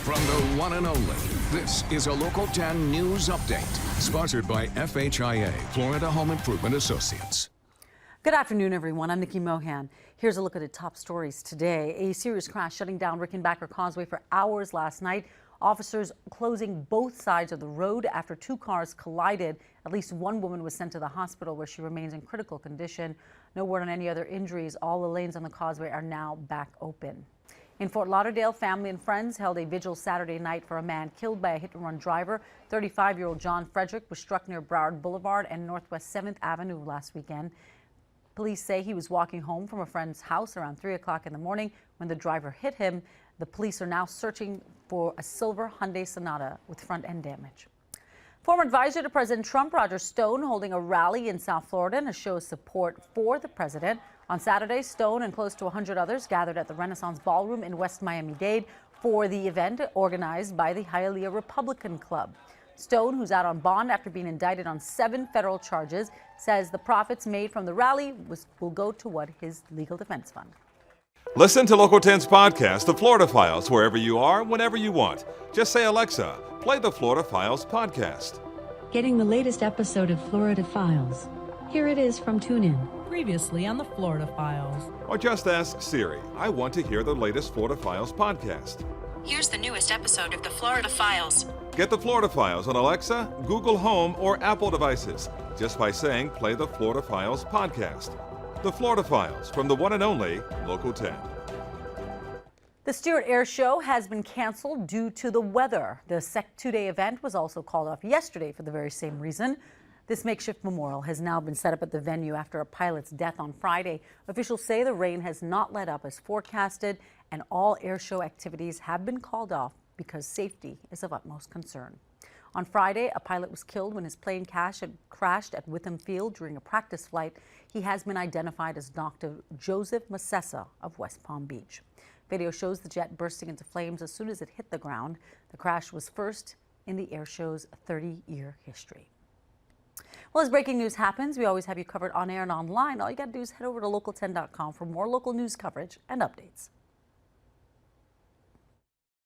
From the one and only, this is a Local 10 News Update, sponsored by FHIA, Florida Home Improvement Associates. Good afternoon, everyone. I'm Nikki Mohan. Here's a look at the top stories today. A serious crash shutting down Rickenbacker Causeway for hours last night. Officers closing both sides of the road after two cars collided. At least one woman was sent to the hospital where she remains in critical condition. No word on any other injuries. All the lanes on the causeway are now back open. In Fort Lauderdale, family and friends held a vigil Saturday night for a man killed by a hit-and-run driver. 35-year-old John Frederick was struck near Broward Boulevard and Northwest 7th Avenue last weekend. Police say he was walking home from a friend's house around 3 o'clock in the morning when the driver hit him. The police are now searching for a silver Hyundai Sonata with front-end damage. Former advisor to President Trump, Roger Stone, holding a rally in South Florida to show support for the president. On Saturday, Stone and close to 100 others gathered at the Renaissance Ballroom in West Miami-Dade for the event organized by the Hialeah Republican Club. Stone, who's out on bond after being indicted on 7 federal charges, says the profits made from the rally will go toward his legal defense fund. Listen to Local 10's podcast, The Florida Files, wherever you are, whenever you want. Just say, Alexa, play the Florida Files podcast. Getting the latest episode of Florida Files. Here it is from TuneIn. Previously on the Florida Files. Or just ask Siri, I want to hear the latest Florida Files podcast. Here's the newest episode of the Florida Files. Get the Florida Files on Alexa, Google Home, or Apple devices just by saying play the Florida Files podcast. The Florida Files from the one and only Local 10. The Stewart Air Show has been canceled due to the weather. The two-day event was also called off yesterday for the very same reason. This makeshift memorial has now been set up at the venue after a pilot's death on Friday. Officials say the rain has not let up as forecasted, and all air show activities have been called off because safety is of utmost concern. On Friday, a pilot was killed when his plane crashed at Witham Field during a practice flight. He has been identified as Dr. Joseph Masessa of West Palm Beach. Video shows the jet bursting into flames as soon as it hit the ground. The crash was first in the air show's 30-year history. Well, as breaking news happens, we always have you covered on air and online. All you got to do is head over to local10.com for more local news coverage and updates.